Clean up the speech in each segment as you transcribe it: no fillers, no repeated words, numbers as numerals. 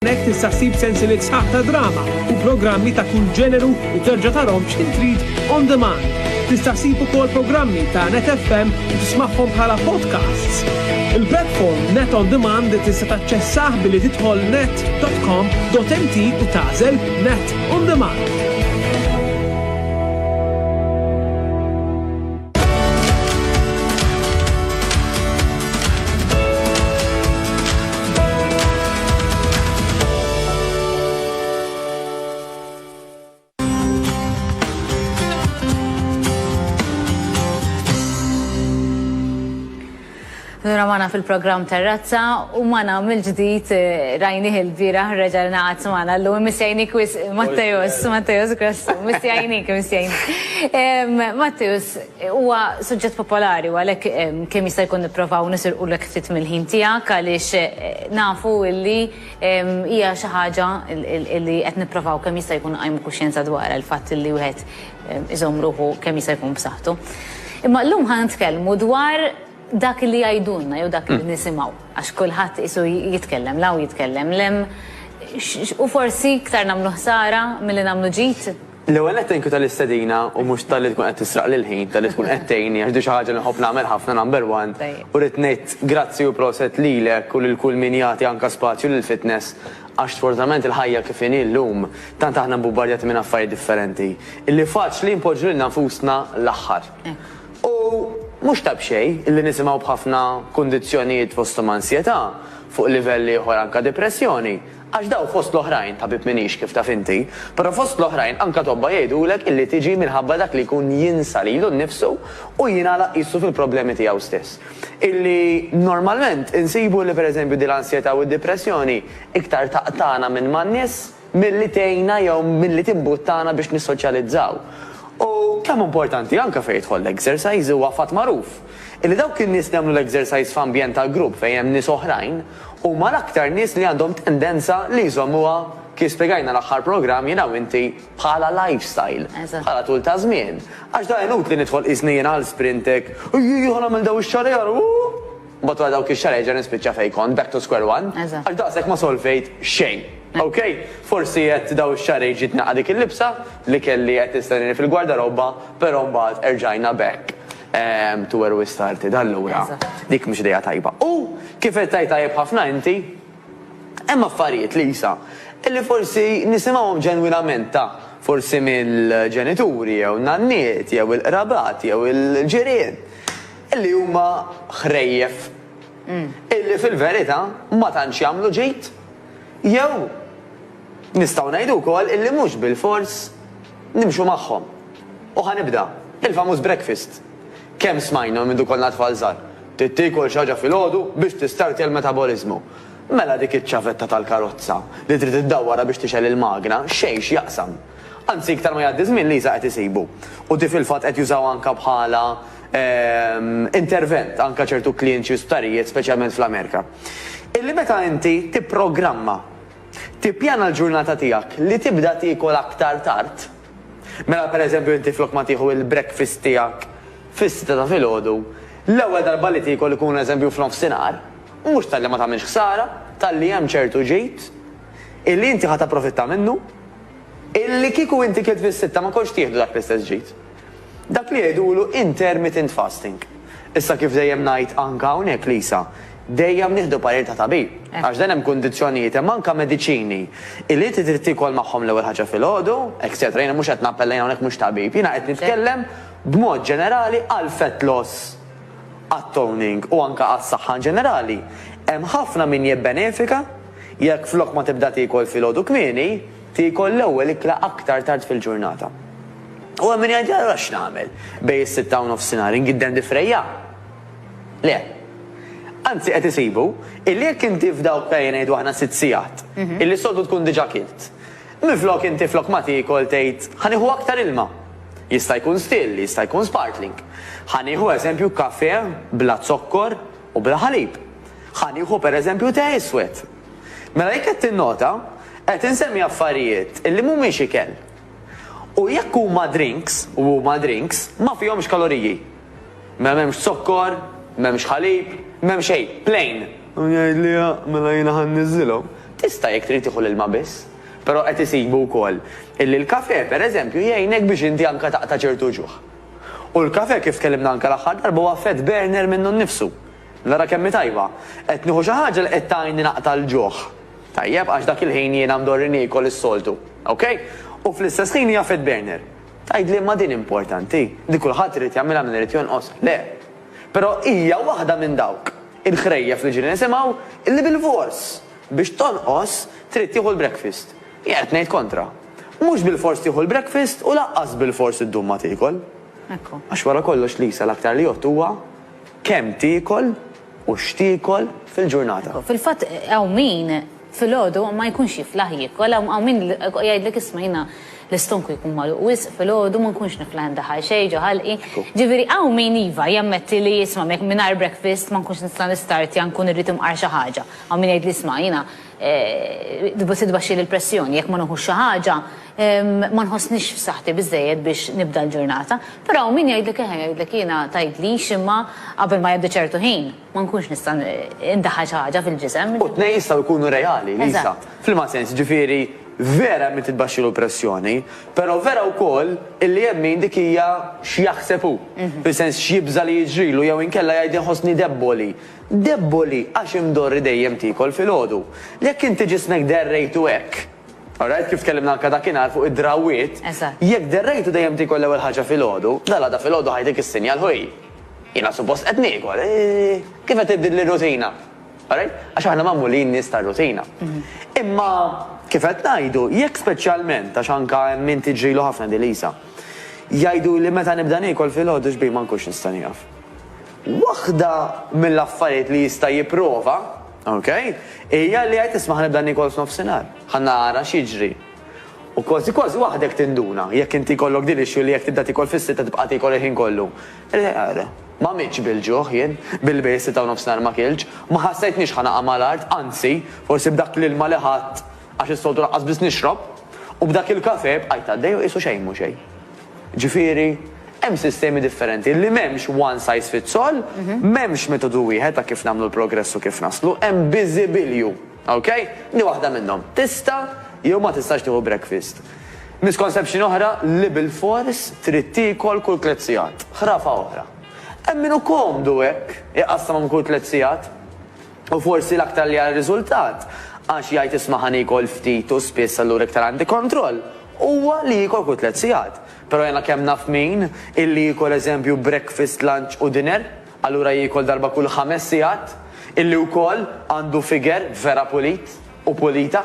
Nek tista' ssib sensieliet sħaq ta' drama u programmi ta' kull ġeneru u terġa' tarahom x'kien trid on demand. Tista' ssib ukoll programmi ta' Net FM u tismagħhom bħala podcasts. Il-platform Net on Demand tista' taċċessah billi tidħol net.com.mt u tagħżel Net on Demand. Ramana fil-program Terrazza u mana mill-ġdid rajni il-bira reġalna għat mana l-lum missjajnik Mattejus Grassu, missjajnik. Mattejus, huwa suġġett popolari u għalek kemm jista' jkun nipprovaw nisirqu l ftit mill-ħin tiegħek għaliex nafu illi hija xi ħaġa illi qed nipprovaw kemm jista' jkun qajmu kuxjenza dwar il-fatt illi wieħed iżomm ruħu kemm jista' jkun b'saħħtu. Imma llum ħan nitkellmu dwar dak li jgħidulna jew dak li nisimgħu għax kulħadd isu jitkellem law jitkellem lem u forsi iktar nagħmlu ħsara milli nagħmlu ġid. L-ewwel qed tgħinku tal-istedina u mhux tal-li tkun qed tisraq lil ħin, tal-li tkun qed tgħinni għax di xi ħaġa li nħobb nagħmel ħafna number one. U rrid ngħid grazzi u proset lilek u lil kull min jagħti anke spazju lill-fitness għax sfortunatament il-ħajja kif inhi llum tant aħna mbubbarjati minn affarijiet differenti. Illi faċli npoġġu lilna nfusna l-aħħar. Mux tab xej, illi nisimaw bħafna kondizjonijiet fostom ansjetà fuq livelli oħra anka depressjoni. Għax daw fost l-oħrajn tabib minix kif taf inti, pero fost l-oħrajn anka tobba jgħidulek illi tiġi minħabba dak li kun jinsa lilu nnifsu u jinala jissu fil-problemi tiegħu stess. Illi normalment insibu li per eżempju di l-ansjetà u d-depressjoni iktar taqtana minn man-nies milli tgħinna jew milli timbuttana biex nissoċjalizzaw. U kemm importanti anke fejn jidħol l-exercise huwa fatt magħruf. Illi dawk in-nies li jagħmlu l-exercise f'ambjent ta' grupp fejn hemm nies oħrajn huma l-aktar nies li għandhom tendenza li jżommuha kif spjegajna l-aħħar programm jiena u inti bħala lifestyle, bħala tul ta' żmien. Għax da inut li nidħol isnien għal sprintek, ħa nagħmel daw ix-xarjar, mbagħad wara dawk ix-xarjar ġa nispiċċa fejn kont back to square one, għax daqshekk ma solvejt xejn. Ok, forsi qed daw ix-xaraj ġiet naqa' dik il-libsa li kelli qed tistennini fil-gwardarobba, però mbagħad erġajna back to where we started. Allura, dik mhix idea tajba. U kif qed tajjeb ħafna inti, hemm affarijiet li jisa illi forsi nisimgħuhom ġenwinament ta' forsi mill-ġenituri jew nanniet jew il-qrabat jew il-ġirien illi huma ħrejjef illi fil-verità ma tantx jagħmlu ġid jew nistgħu ngħidu wkoll illi mhux bil-fors nimxu magħhom. U ħanibda il-famuż breakfast. Kemm smajna minn duk konna tfal żgħar. Tittikol xi ħaġa filgħodu biex tistarti l-metabolismu. Mela dik iċ-ċavetta tal-karozza li trid iddawwara biex tixel il-magna xejn x'jaqsam. Anzi iktar ma jgħaddi żmien li qed isibu. U di fil-fatt qed jużaw anke bħala intervent anke ċertu klinċi u starijiet speċjalment fl-Amerika. Illi meta inti tipprogramma tippjana l-ġurnata tiegħek li tibda tiekol aktar tard. Mela pereżempju inti flok ma tieħu il-breakfast tiegħek fis-sitta ta' filgħodu, l-ewwel darba li tiekol ikun eżempju f'nofsinhar, mhux talli ma tagħmilx ħsara, talli hemm ċertu ġid illi inti ħadd approfitta minnu, illi kieku inti kiet fis-sitta ma kontx tieħdu dak l-istess ġid. Dak li jgħidulu intermittent fasting. Issa kif dejjem ngħid anke hawnhekk Lisa, dejjem nieħdu parir ta' tabib. Għax dan hemm kundizzjonijiet hemm anke mediċini illi inti trid tikol magħhom l-ewwel ħaġa filgħodu, etc. Jiena mhux qed nappellejn hawnhekk mhux tabib. Jiena qed nitkellem b'mod ġenerali għal fat loss, għat-toning u anke għas-saħħa ġenerali. Hemm ħafna min jibbenefika jekk flok ma tibda tikol filgħodu kmieni, tikol l-ewwel ikla aktar tard fil-ġurnata. U hemm min jgħid ara x'nagħmel bejn is-sitta u nofsinhar ingiddem difrejja. Le. Anzi qed isibu illi jekk inti f'dawk fejn ngħidu aħna 6 sigħat, illi soltu tkun diġà kilt. Minflok inti flok ma tikol tgħid ħanieħu aktar ilma. Jista' jkun still, jista' jkun sparkling. Ħanieħu eżempju kafè bla zokkor u bla ħalib. Ħanieħu pereżempju te iswed. Mela jekk qed tinnota, qed insemmi affarijiet illi mhumiex ikel. U jekk huma drinks ma fihomx kaloriji. M'hemmx zokkor, m'hemmx ħalib, m'hemm xejn, plain. U jgħid li mela jiena ħanniżilhom. tista' jekk trid tieħu l-ilma biss. Però qed isibu wkoll illi l-kafè pereżempju jgħinek biex inti anke taqta' ċertu ġuħ. U l-kafè kif tkellimna anke l-aħħar darba huwa fett burner minnu nnifsu. Nara kemm tajba. Qed nieħu xi ħaġa li qed tgħinni naqta' l-ġuħ. Tajjeb għax dak il-ħin jiena mdorri niekol is-soltu. Okej? U fl-istess ħin hija fett burner. Tgħidli ma din importanti. Di kulħadd irid jagħmilha minn irid jonqos. Le. Però hija waħda minn dawk il-ħrejjef li ġieli nisimgħu illi bil-fors biex tonqos trid tieħu l-breakfast. Jgħid ngħid kontra. Mhux bil-fors tieħu l-breakfast u laqqas bil-fors id-dum ma tiekol. Għax wara kollox Lisa l-aktar li jgħod huwa kemm tiekol u x'tiekol fil-ġurnata. Fil-fatt hawn min fil-għodu ma jkunx jiflaħ jiekol, hawn min jgħidlek ismajna l-istonku jkun magħluq wisq fil-għodu ma nkunx niflaħ ndaħal xejn ġo ħalqi. Ġifieri hawn min iva jammetti li jisma' mek mingħajr breakfast ma nkunx nista' nistarti nkun irrid imqar xi ħaġa. Hawn min jgħidli isma' jiena tidbaxxi l-pressjoni jekk ma noħux xi ħaġa ma nħossniex f'saħħti biżżejjed biex nibda l-ġurnata. Però min jgħidlek jiena tgħidlix imma qabel ma jibda ċertu ħin ma nkunx nista' indaħħal xi ħaġa fil-ġisem. U tnej jistgħu jkunu reali, Lisa. Fil-ma sens ġifieri vera min titbaxxi l-pressjoni, però vera wkoll illi hemm min dik hija x'jaħseb hu. Fil-sens x'jibża li jiġrilu jew inkella jgħid inħossni debboli. Debboli għax imdorri dejjem tiekol fil-għodu. Jekk inti ġismek derrejtu hekk. Alright, kif tkellimna anke dakinhar fuq id-drawwiet, jekk derrejtu dejjem tiekol l-ewwel ħaġa fil-għodu, dal-għada fil-għodu ħajdik is-sinjal ħoj. Jiena suppost qed niekol, kif qed tibdil ir-rutina? Alright? Għax aħna magħmulin nies tar-rutina. Imma kif qed ngħidu, jekk speċjalment għax anke min tiġrilu ħafna di Lisa, jgħidu li meta nibda niekol fil-għodu xbej ma nkunx nista' nieqaf. Waħda mill-affarijiet li jista' jipprova, okay, hija li qed tisma' nibda niekol f'nofsinhar. Ħannara x'jiġri. U kważi waħdek tinduna, jekk inti jkollok din ix-xogħol li jekk tibda tikol fis-sitta tibqa' tikol il-ħin kollu. Ma mitx bil-ġuħ jien, bil-bejs ta' nofsinhar ma kilġ, ma ħassejtniex ħanaqa mal-art, anzi, forsi b'dak l-ilma li ħadd għax is-soltu laqqas biss nixrob, u b'dak il-kafè bqajt għaddej u qisu xejn mhu xejn. Ġifieri, hemm sistemi differenti li m'hemmx one size fits all, m'hemmx metodu wieħed ta' kif nagħmlu l-progress u kif naslu, hemm biżibilju, okay? Di waħda minnhom. Tista' jew ma tistax tieħu breakfast. Misconception oħra li bil-fors trid tiekol kull tliet sigħat. Ħrafa oħra. Hemm min komdu hekk, iqassam kull tliet sigħat. U forsi l-aktar li għal riżultat għax jgħid isma' ħanikol ftit u spiss allura iktar għandi kontroll. Huwa li jikol kull tliet sigħat. Però jena kemm naf min illi jikol eżempju breakfast, lunch u dinner, allura jikol darba kull 5 sigħat, illi wkoll għandu figer vera pulit u pulita.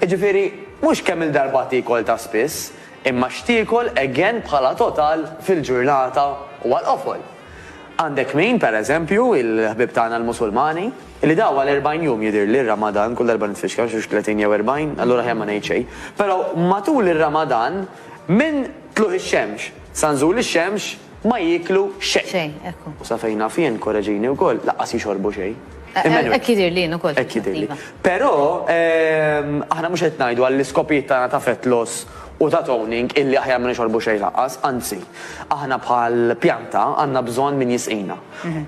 Ġifieri mhux kemm il-darba tikol ta' spiss, imma x'tikol again bħala total fil-ġurnata u għal-qofol. Għandek min, per eżempju, il-ħbib tagħna l-Musulmani, li dawa l-40 jum jidir li Ramadan, kull darba nitfixka, xux 30 jew 40, allura ħemma ngħid xejn. Però matul ir-Ramadan, minn tluħ ix-xemx, sanżul ix-xemx ma jiklu xejn. U sa fejna fien korreġini wkoll, laqqas jixorbu xejn. Ekk jidir li ukoll. Ekk jidir li. Però aħna mhux qed ngħidu għall-iskopijiet tagħna ta' fett loss u ta' toning illi aħjar ma nixorbu xejn laqqas, anzi, aħna bħal pjanta għandna bżonn min jisqina.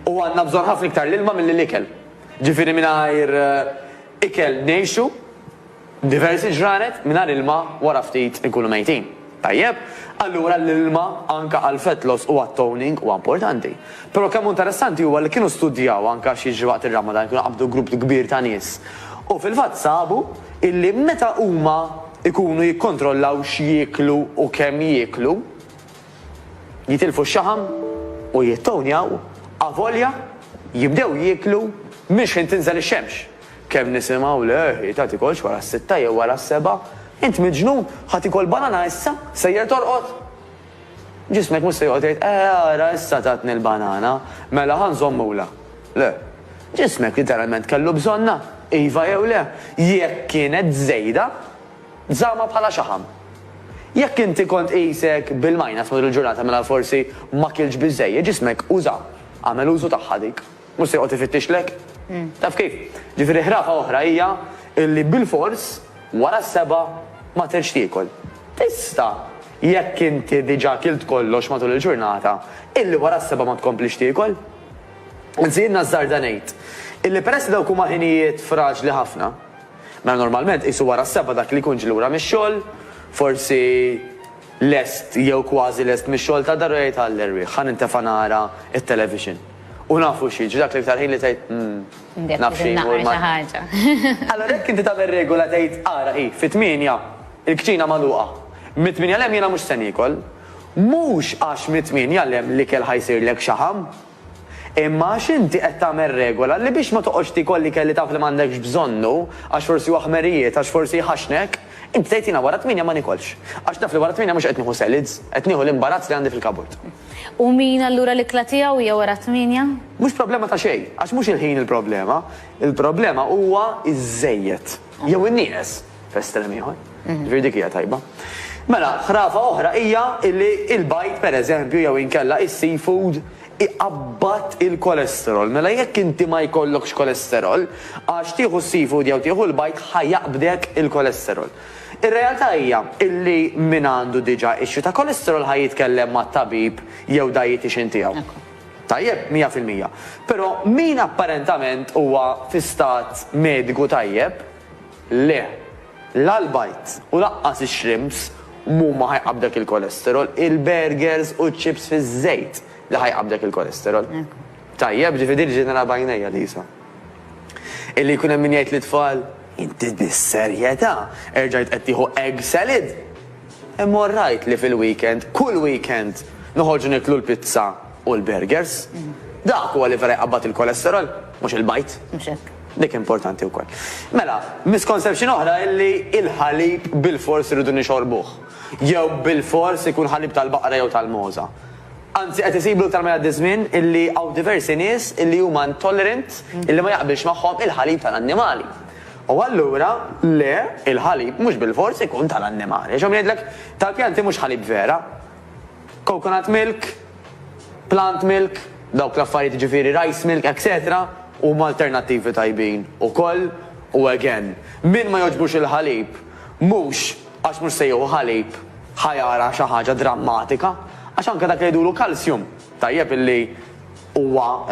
U għandna bżonn ħafna iktar l-ilma mill-ikel. Ġifieri mingħajr ikel ngħixu diversi ġranet mingħajr ilma wara ftit inkunu mejtin. Tajjeb, allura l-ilma anka għal-fett loss u għat-toning huwa importanti. Però kemm interessanti huwa li kienu studjaw anka xi waqt ir-Ramadan kienu qabdu grupp kbir ta' nies. U fil-fatt sabu illi meta huma ikunu jikkontrollaw x'jieklu u kemm jieklu, jitilfu x-xaħam u jittonjaw, avolja jibdew jieklu mhix ħin tinżel ix-xemx. Kemm nisimgħu le ta' tikolx wara s-sitta jew wara s-seba', int miġnun ħadd ikol banana issa sejjer torqod. Ġismek mhux se joqgħod jgħid ara issa tatni l-banana, mela ħanżommula. Le, ġismek literalment kellu bżonna, iva jew le, jekk kienet żejda, żama bħala xaħam. Jekk inti kont qisek bil-majnas madwar il-ġurnata mela forsi ma kilx biżżejjed, ġismek uża, għamel użu tagħha dik. Mhux se joqgħod ifittixlek. Taf kif? Ġifieri ħrafa oħra hija illi bil-fors wara s-seba' ma terx tiekol. Tista' jekk inti diġà kilt kollox matul il-ġurnata, illi wara s-seba' ma tkomplix tiekol. Anzi jiena żżar ngħid illi peress dawk huma ħinijiet fraġli ħafna, Mela normalment isu wara s-seba dak li jkun ġilura mix-xogħol, forsi lest jew kważi lest mix-xogħol ta' daru jgħid għall-erwieħ, ħan intefa' nara it-television. U nafu xi, dak l-iktar ħin li tgħid naf xi ħaġa. Allora jekk inti tagħmel regola tgħid ara fit-8 il-kċina magħluqa. Mit-8 lem jiena mhux se niekol. Mhux għax mit-8 lem l-ikel ħajsirlek xaħam. Imma għax inti qed tagħmel regola li biex ma toqgħodx tikolli kelli taf li m'għandekx bżonnu għax forsi waħmerijiet għax forsi ħaxnek, inti tgħid jiena wara 8 ma nikolx. Għax taf li wara 8 mhux qed nieħu selids, qed nieħu l-imbarazz li għandi fil-kaburt. U min allura l-ikla tiegħu hija wara 8? Mhux problema ta' xejn, għax mhux il-ħin il-problema. Il-problema huwa iż-żejjed. Jew in-nies f'estrem ieħor. Ġifieri dik hija tajba. Mela, ħrafa oħra hija illi il-bajt pereżempju jew inkella is-seafood iqabbat il-kolesterol. Mela jekk inti ma jkollokx kolesterol, għax tieħu s-seafood jew tieħu l-bajt ħajjaqbdek il-kolesterol. Ir-realtà hija illi min għandu diġà ixxu ta' kolesterol ħajitkellem mat-tabib jew dietitian tiegħu. Tajjeb, 100%. Però min apparentament huwa fi stat mediku tajjeb, le, l-albajt u laqqas ix-shrimps mhuma ħajqabdek il-kolesterol, il-burgers u ċips fiż-żejt li ħajqabdek il-kolesterol. Tajjeb, ġifieri ġenera bajnejja Lisa. Illi jkun hemm min jgħid l-tfal, inti bis-serjetà erġajt qed tieħu egg salad. Hemm orrajt li fil-weekend, kull weekend noħorġu niklu l-pizza u l-burgers. Dak huwa li vera jqabbad il-kolesterol, mhux il-bajt. Dik importanti wkoll. Mela, misconception oħra illi il-ħalib bil-fors irridu nixorbuh. Jew bil-fors ikun ħalib tal-baqra jew tal-moża. Anzi, qed isiblu iktar minn żmien illi hawn diversi nies illi huma intolerant illi ma jaqbilx magħhom il-ħalib tal-annimali. U allura le, il-ħalib mhux bil-fors ikun tal-annimali. Ġew jgħidlek tal-pjanti mhux ħalib vera. Coconut milk, plant milk, dawk l-affarijiet ġifieri rice milk, etc. huma alternattivi tajbin ukoll u again. Min ma jogħġbux il-ħalib mhux għax mhux se jieħu ħalib ħajara xi ħaġa drammatika. Għax anke dak li jgħidulu kalsjum, tajjeb illi huwa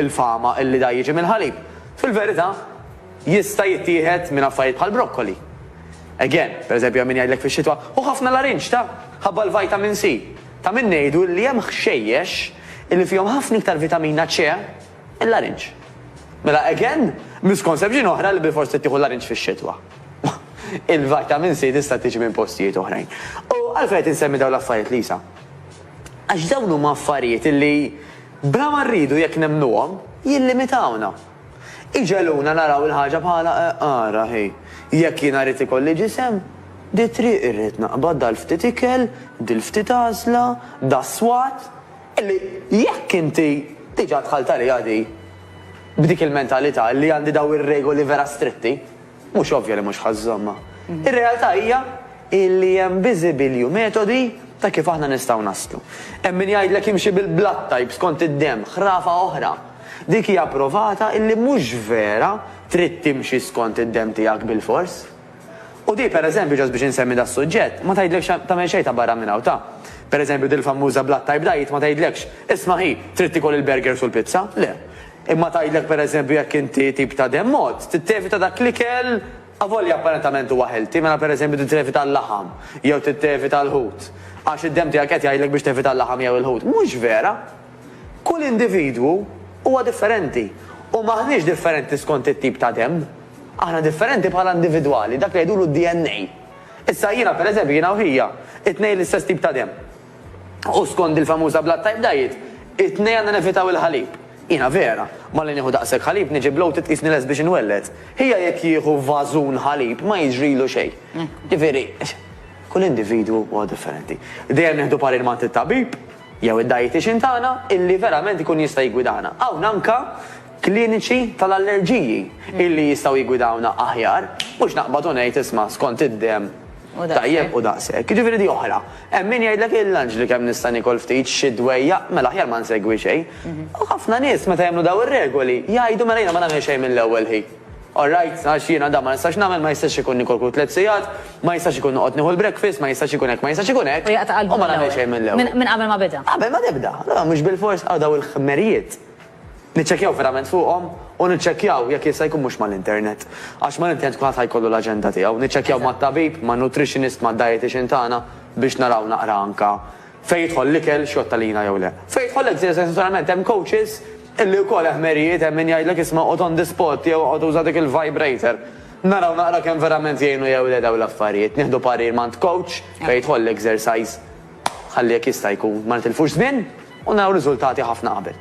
il-fama illi da jiġi mill-ħalib. Fil-verità, jista' jittieħed minn affarijiet bħal brokkoli. Again, pereżempju min jgħidlek fix-xitwa, u ħafna l-arinġ ta' ħabba l-vitamin C. Ta' min ngħidu li hemm xejjex illi fihom ħafna iktar vitamina C l-arinġ. Mela again, misconception oħra li bil-forsi tieħu l-arinġ fix-xitwa. Il-vitamin C tista' tiġi minn postijiet oħrajn. U għalfejn insemmi dawn l-affarijiet Lisa. Għax dawn huma affarijiet illi bla ma rridu jekk nemnuhom jillimitawna. Iġeluna naraw il-ħaġa bħala ara ħej. Jekk jiena rrid ikolli ġisem, di triq irrid naqbad dal-ftit ikel, dil-ftit għażla, da swat, illi jekk inti diġà tħalt għalija di b'dik il-mentalità li għandi daw ir-regoli vera stretti, mhux ovvja li mhux ħażżomma. Ir-realtà hija illi hemm biżibilju metodi ta' kif aħna nistgħu naslu. Hemm min jgħidlek imxi bil-blood type skont id-demm, ħrafa oħra. Dik hija provata illi mhux vera trid timxi skont id-demm tiegħek bil-fors. U di pereżempju ġas biex insemmi da' suġġett, ma tgħidlekx tagħmel xejn ta' barra minn hawn ta'. Pereżempju dil-famuża blood type diet ma tgħidlekx isma' hi trid tikol il-burgers u l-pizza? Le. Imma tgħidlek pereżempju jekk inti tip ta' demm mod, tittevita dak l-ikel avolja apparentament huwa healthy, mela pereżempju tittevita l-laħam jew tittevita l-ħut. Għax id-demm tiegħek qed jgħidlek biex tevita l-laħam jew il-ħut. Mhux vera. Kull individwu huwa differenti. U maħniex differenti skont it-tip ta' demm. Aħna differenti bħala individwali, dak li jgħidulu DNA. Issa jiena pereżempju jiena u hija, it-tnejn l-istess tip ta' demm. U skont il-famuża blood type diet, it-tnejn għandna nevitaw il-ħalib. Jiena vera, ma li nieħu daqshekk ħalib niġi bloated tqisni les biex inwellet. Hija jekk jieħu vażun ħalib ma jiġrilu xejn. Ġifieri, kull individwu huwa differenti. Dejjem neħdu parir ma' tabib jew id-dietitian tagħna illi verament ikun jista' jgwidana. Hawn anke kliniċi tal-allerġiji illi jistgħu jgwidawna aħjar, mhux naqbad ngħid isma' skont id-demm tajjeb u daqshekk. Ġifieri di oħra. Hemm min jgħidlek il-lunch li kemm nista' nikol ftit xi dwejja, mela aħjar ma nsegwi xejn. U ħafna nies meta jagħmlu daw ir-regoli jgħidu mela jiena ma nagħmel xejn mill-ewwel ħin. Alright, għax jiena da ma nistax nagħmel, ma jistax ikun nikol kull 3 sigħat, ma jistax ikun noqgħod nieħu l-breakfast, ma jistax ikun hekk, ma jistax ikun hekk. U ma nagħmel xejn mill-ewwel. Minn qabel ma beda. Qabel ma tibda. Mhux bil-fors daw il-ħmerijiet niċċekkjaw verament fuqhom u niċċekkjaw jekk jista' jkun mhux mal-internet. Għax mal-internet kulħadd ħajkollu l-aġenda tiegħu, niċċekkjaw mat-tabib, man-nutritionist, mad-dietitian tagħna biex naraw naqra anka fejn jidħol l-ikel xjotta lina jew le. Fejn jidħol l-exercise naturalment hemm coaches illi wkoll ħmerijiet hemm min jgħidlek isma' qod on the spot jew qod uża dik il-vibrator. Naraw naqra kemm verament jgħinu jew le dawn l-affarijiet. Nieħdu parir mand coach fejn jidħol l-exercise ħalli jekk jista' jkun ma nitilfux żmien u naraw riżultati ħafna qabel.